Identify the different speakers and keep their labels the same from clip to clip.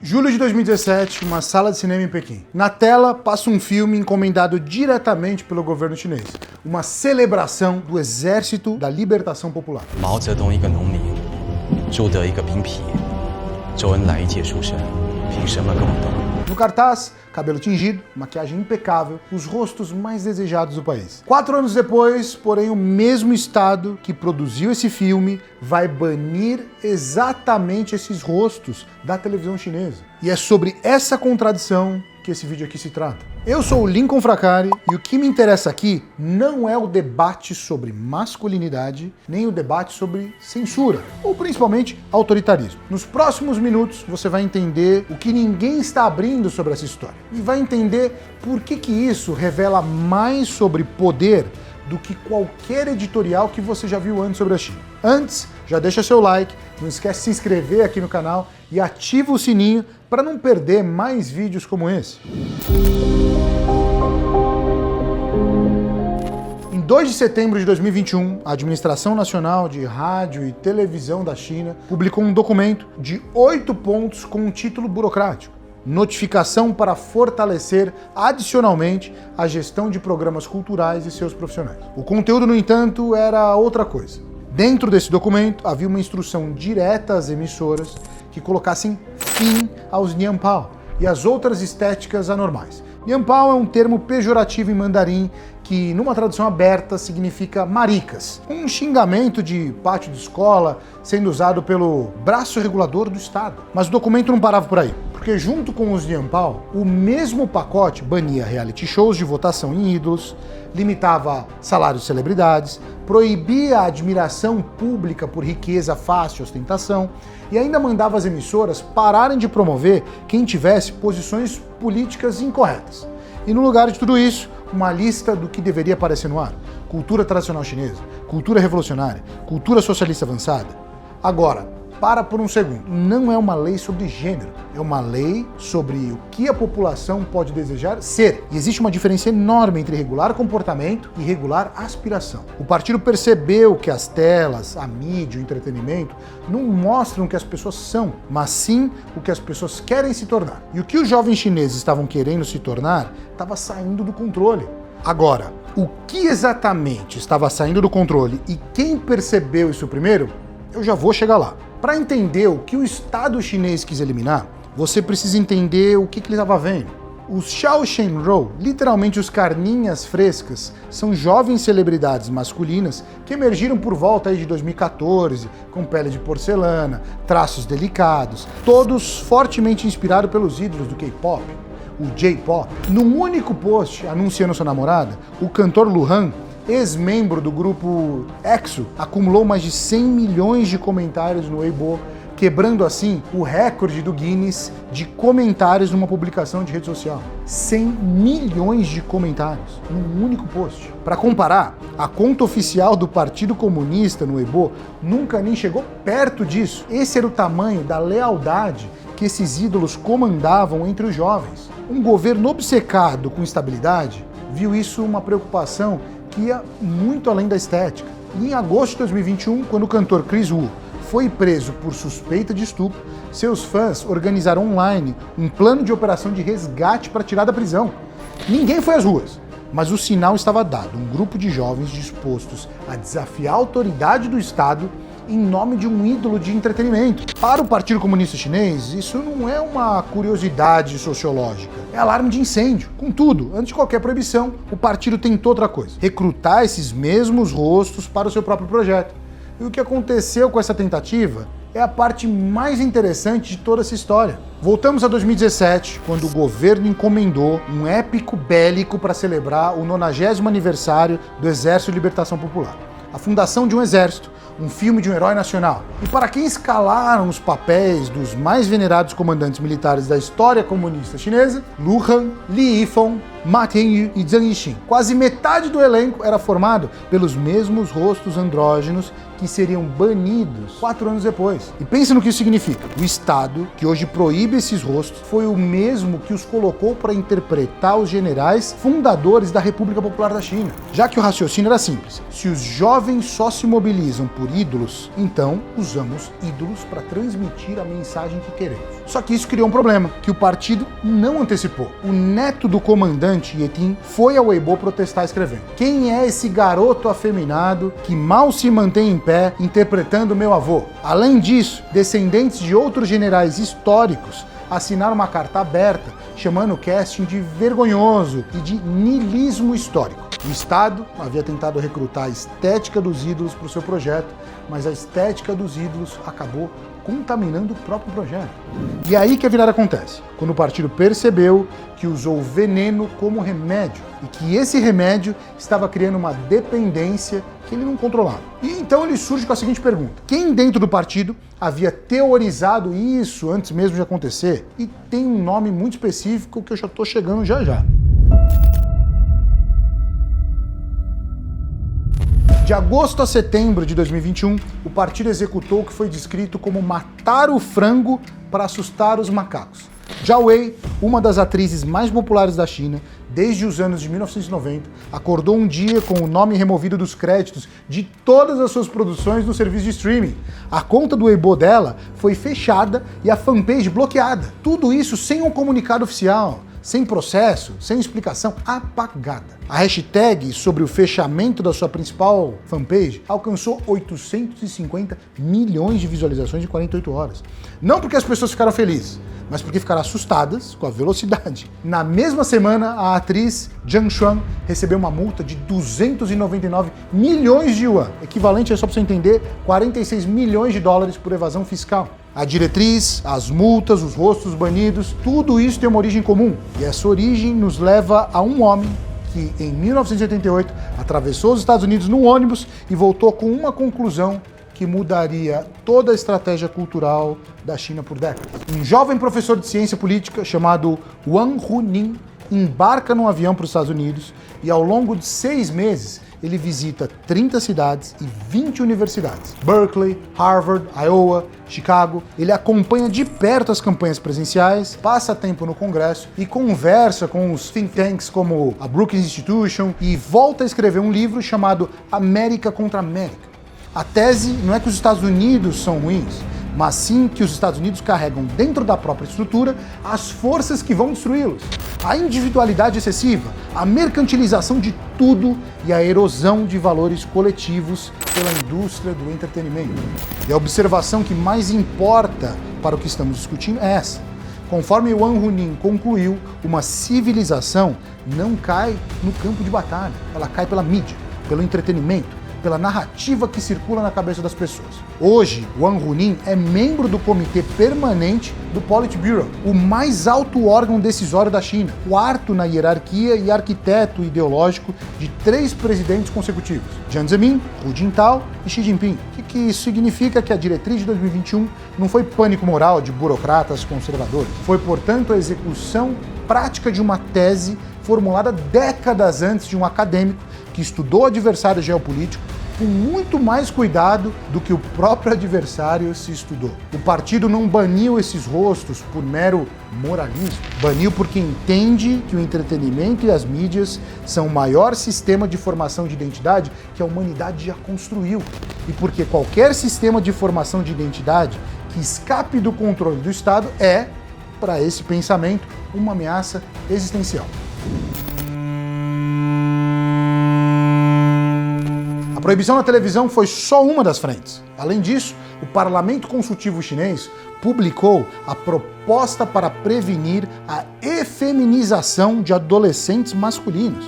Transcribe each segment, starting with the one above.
Speaker 1: Julho de 2017, uma sala de cinema em Pequim. Na tela, passa um filme encomendado diretamente pelo governo chinês. Uma celebração do Exército da Libertação Popular.
Speaker 2: Mao Zedong 一个农民，朱德一个兵痞，周恩来一介书生，凭什么跟我斗？
Speaker 1: No cartaz, cabelo tingido, maquiagem impecável, os rostos mais desejados do país. 4 anos depois, porém, o mesmo estado que produziu esse filme vai banir exatamente esses rostos da televisão chinesa. E é sobre essa contradição que esse vídeo aqui se trata. Eu sou o Lincoln Fracari e o que me interessa aqui não é o debate sobre masculinidade, nem o debate sobre censura, ou principalmente autoritarismo. Nos próximos minutos você vai entender o que ninguém está abrindo sobre essa história e vai entender por que isso revela mais sobre poder do que qualquer editorial que você já viu antes sobre a China. Antes, já deixa seu like, não esquece de se inscrever aqui no canal e ativa o sininho para não perder mais vídeos como esse. Em 2 de setembro de 2021, a Administração Nacional de Rádio e Televisão da China publicou um documento de 8 pontos com um título burocrático: Notificação para fortalecer adicionalmente a gestão de programas culturais e seus profissionais. O conteúdo, no entanto, era outra coisa. Dentro desse documento havia uma instrução direta às emissoras que colocassem fim aos nianpao e às outras estéticas anormais. Nianpao é um termo pejorativo em mandarim que, numa tradução aberta, significa maricas. Um xingamento de pátio de escola sendo usado pelo braço regulador do Estado. Mas o documento não parava por aí, porque junto com os nianpao, o mesmo pacote bania reality shows de votação em ídolos, limitava salários de celebridades, proibia a admiração pública por riqueza fácil e ostentação e ainda mandava as emissoras pararem de promover quem tivesse posições políticas incorretas. E no lugar de tudo isso, uma lista do que deveria aparecer no ar: cultura tradicional chinesa, cultura revolucionária, cultura socialista avançada. Agora, para por um segundo, não é uma lei sobre gênero, é uma lei sobre o que a população pode desejar ser. E existe uma diferença enorme entre regular comportamento e regular aspiração. O partido percebeu que as telas, a mídia, o entretenimento não mostram o que as pessoas são, mas sim o que as pessoas querem se tornar. E o que os jovens chineses estavam querendo se tornar estava saindo do controle. Agora, o que exatamente estava saindo do controle e quem percebeu isso primeiro, eu já vou chegar lá. Para entender o que o Estado chinês quis eliminar, você precisa entender o que ele estava vendo. Os Xiao Shenrou, literalmente os carninhas frescas, são jovens celebridades masculinas que emergiram por volta aí de 2014, com pele de porcelana, traços delicados, todos fortemente inspirados pelos ídolos do K-pop, o J-pop. Num único post anunciando sua namorada, o cantor Lu Han, ex-membro do grupo EXO, acumulou mais de 100 milhões de comentários no Weibo, quebrando assim o recorde do Guinness de comentários numa publicação de rede social. 100 milhões de comentários num único post. Para comparar, a conta oficial do Partido Comunista no Weibo nunca nem chegou perto disso. Esse era o tamanho da lealdade que esses ídolos comandavam entre os jovens. Um governo obcecado com estabilidade viu isso uma preocupação que ia muito além da estética. E em agosto de 2021, quando o cantor Chris Wu foi preso por suspeita de estupro, seus fãs organizaram online um plano de operação de resgate para tirar da prisão. Ninguém foi às ruas, mas o sinal estava dado: um grupo de jovens dispostos a desafiar a autoridade do Estado em nome de um ídolo de entretenimento. Para o Partido Comunista Chinês, isso não é uma curiosidade sociológica, é alarme de incêndio. Contudo, antes de qualquer proibição, o partido tentou outra coisa: recrutar esses mesmos rostos para o seu próprio projeto. E o que aconteceu com essa tentativa é a parte mais interessante de toda essa história. Voltamos a 2017, quando o governo encomendou um épico bélico para celebrar o 90º aniversário do Exército de Libertação Popular. A fundação de um exército, um filme de um herói nacional. E para quem escalaram os papéis dos mais venerados comandantes militares da história comunista chinesa, Lu Han, Li Yifeng, Ma Tianyu e Zhang Yixin. Quase metade do elenco era formado pelos mesmos rostos andrógenos que que seriam banidos 4 anos depois. E pensa no que isso significa. O Estado, que hoje proíbe esses rostos, foi o mesmo que os colocou para interpretar os generais fundadores da República Popular da China. Já que o raciocínio era simples. Se os jovens só se mobilizam por ídolos, então usamos ídolos para transmitir a mensagem que queremos. Só que isso criou um problema, que o partido não antecipou. O neto do comandante Yetin foi ao Weibo protestar escrevendo: quem é esse garoto afeminado que mal se mantém em pé interpretando meu avô? Além disso, descendentes de outros generais históricos assinaram uma carta aberta chamando o casting de vergonhoso e de niilismo histórico. O Estado havia tentado recrutar a estética dos ídolos para o seu projeto, mas a estética dos ídolos acabou contaminando o próprio projeto. E aí que a virada acontece, quando o partido percebeu que usou veneno como remédio e que esse remédio estava criando uma dependência que ele não controlava. E então ele surge com a seguinte pergunta: quem dentro do partido havia teorizado isso antes mesmo de acontecer? E tem um nome muito específico que eu já estou chegando já já. De agosto a setembro de 2021, o partido executou o que foi descrito como matar o frango para assustar os macacos. Zhao Wei, uma das atrizes mais populares da China, desde os anos de 1990, acordou um dia com o nome removido dos créditos de todas as suas produções no serviço de streaming. A conta do Weibo dela foi fechada e a fanpage bloqueada. Tudo isso sem um comunicado oficial, sem processo, sem explicação, apagada. A hashtag sobre o fechamento da sua principal fanpage alcançou 850 milhões de visualizações em 48 horas. Não porque as pessoas ficaram felizes, mas porque ficaram assustadas com a velocidade. Na mesma semana, a atriz Zhang Xuan recebeu uma multa de 299 milhões de yuan, equivalente, só para você entender, 46 milhões de dólares por evasão fiscal. A diretriz, as multas, os rostos banidos, tudo isso tem uma origem comum. E essa origem nos leva a um homem que, em 1988, atravessou os Estados Unidos num ônibus e voltou com uma conclusão que mudaria toda a estratégia cultural da China por décadas. Um jovem professor de ciência política chamado Wang Huning embarca num avião para os Estados Unidos e, ao longo de 6 meses, ele visita 30 cidades e 20 universidades. Berkeley, Harvard, Iowa, Chicago. Ele acompanha de perto as campanhas presidenciais, passa tempo no Congresso e conversa com os think tanks como a Brookings Institution e volta a escrever um livro chamado América contra América. A tese não é que os Estados Unidos são ruins, mas sim que os Estados Unidos carregam dentro da própria estrutura as forças que vão destruí-los. A individualidade excessiva, a mercantilização de tudo e a erosão de valores coletivos pela indústria do entretenimento. E a observação que mais importa para o que estamos discutindo é essa. Conforme Wang Huning concluiu, uma civilização não cai no campo de batalha, ela cai pela mídia, pelo entretenimento, pela narrativa que circula na cabeça das pessoas. Hoje, Wang Huning é membro do Comitê Permanente do Politburo, o mais alto órgão decisório da China, 4º na hierarquia e arquiteto ideológico de 3 presidentes consecutivos, Jiang Zemin, Hu Jintao e Xi Jinping. O que isso significa? Que a diretriz de 2021 não foi pânico moral de burocratas conservadores, foi, portanto, a execução prática de uma tese formulada décadas antes de um acadêmico que estudou adversário geopolítico com muito mais cuidado do que o próprio adversário se estudou. O partido não baniu esses rostos por mero moralismo, baniu porque entende que o entretenimento e as mídias são o maior sistema de formação de identidade que a humanidade já construiu, e porque qualquer sistema de formação de identidade que escape do controle do Estado é, para esse pensamento, uma ameaça existencial. A proibição na televisão foi só uma das frentes. Além disso, o Parlamento Consultivo Chinês publicou a proposta para prevenir a efeminização de adolescentes masculinos.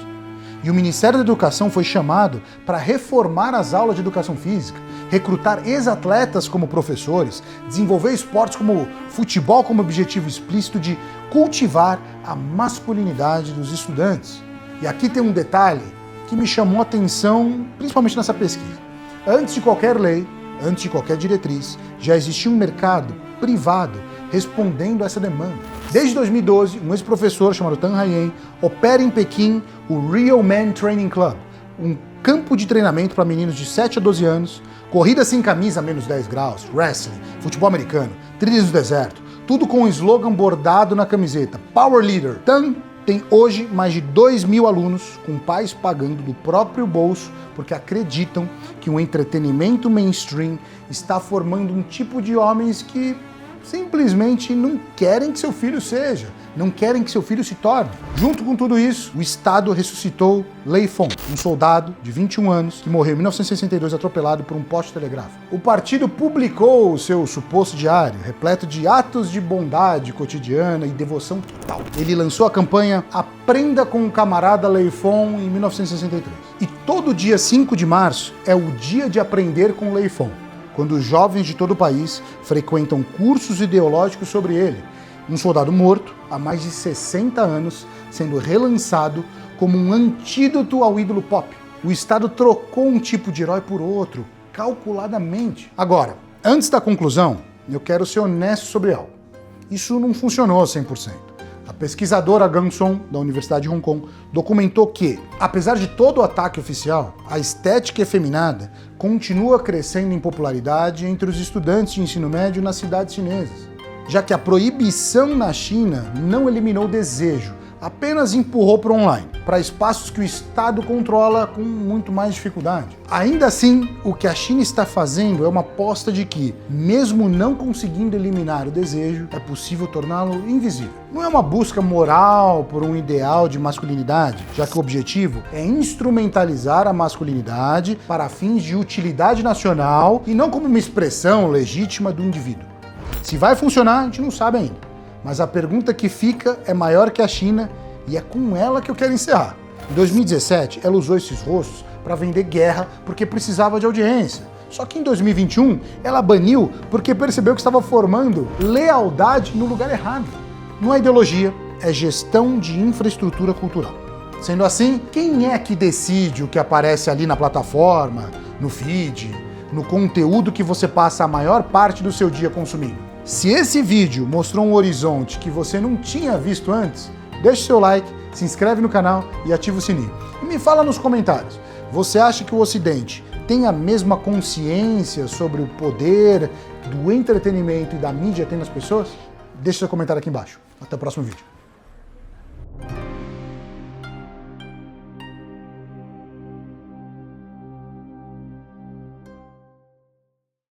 Speaker 1: E o Ministério da Educação foi chamado para reformar as aulas de educação física, recrutar ex-atletas como professores, desenvolver esportes como futebol como objetivo explícito de cultivar a masculinidade dos estudantes. E aqui tem um detalhe que me chamou a atenção, principalmente nessa pesquisa. Antes de qualquer lei, antes de qualquer diretriz, já existia um mercado privado respondendo a essa demanda. Desde 2012, um ex-professor chamado Tan Haiyan opera em Pequim o Real Men Training Club, um campo de treinamento para meninos de 7 a 12 anos, corrida sem camisa a menos 10 graus, wrestling, futebol americano, trilhas do deserto, tudo com um slogan bordado na camiseta, Power Leader. Tem hoje mais de 2.000 alunos, com pais pagando do próprio bolso, porque acreditam que o entretenimento mainstream está formando um tipo de homens que simplesmente não querem que seu filho seja, não querem que seu filho se torne. Junto com tudo isso, o Estado ressuscitou Lei Fon, um soldado de 21 anos que morreu em 1962 atropelado por um poste telegráfico. O partido publicou o seu suposto diário, repleto de atos de bondade cotidiana e devoção total. Ele lançou a campanha Aprenda com o Camarada Lei Fon em 1963. E todo dia 5 de março é o dia de aprender com Lei Fon, quando jovens de todo o país frequentam cursos ideológicos sobre ele. Um soldado morto há mais de 60 anos, sendo relançado como um antídoto ao ídolo pop. O Estado trocou um tipo de herói por outro, calculadamente. Agora, antes da conclusão, eu quero ser honesto sobre algo. Isso não funcionou 100%. A pesquisadora Gang Song, da Universidade de Hong Kong, documentou que, apesar de todo o ataque oficial, a estética efeminada continua crescendo em popularidade entre os estudantes de ensino médio nas cidades chinesas, já que a proibição na China não eliminou o desejo, apenas empurrou para o online, para espaços que o Estado controla com muito mais dificuldade. Ainda assim, o que a China está fazendo é uma aposta de que, mesmo não conseguindo eliminar o desejo, é possível torná-lo invisível. Não é uma busca moral por um ideal de masculinidade, já que o objetivo é instrumentalizar a masculinidade para fins de utilidade nacional e não como uma expressão legítima do indivíduo. Se vai funcionar, a gente não sabe ainda. Mas a pergunta que fica é maior que a China e é com ela que eu quero encerrar. Em 2017, ela usou esses rostos para vender guerra porque precisava de audiência. Só que em 2021, ela baniu porque percebeu que estava formando lealdade no lugar errado. Não é ideologia, é gestão de infraestrutura cultural. Sendo assim, quem é que decide o que aparece ali na plataforma, no feed, no conteúdo que você passa a maior parte do seu dia consumindo? Se esse vídeo mostrou um horizonte que você não tinha visto antes, deixe seu like, se inscreve no canal e ativa o sininho. E me fala nos comentários, você acha que o Ocidente tem a mesma consciência sobre o poder do entretenimento e da mídia tem nas pessoas? Deixe seu comentário aqui embaixo. Até o próximo vídeo.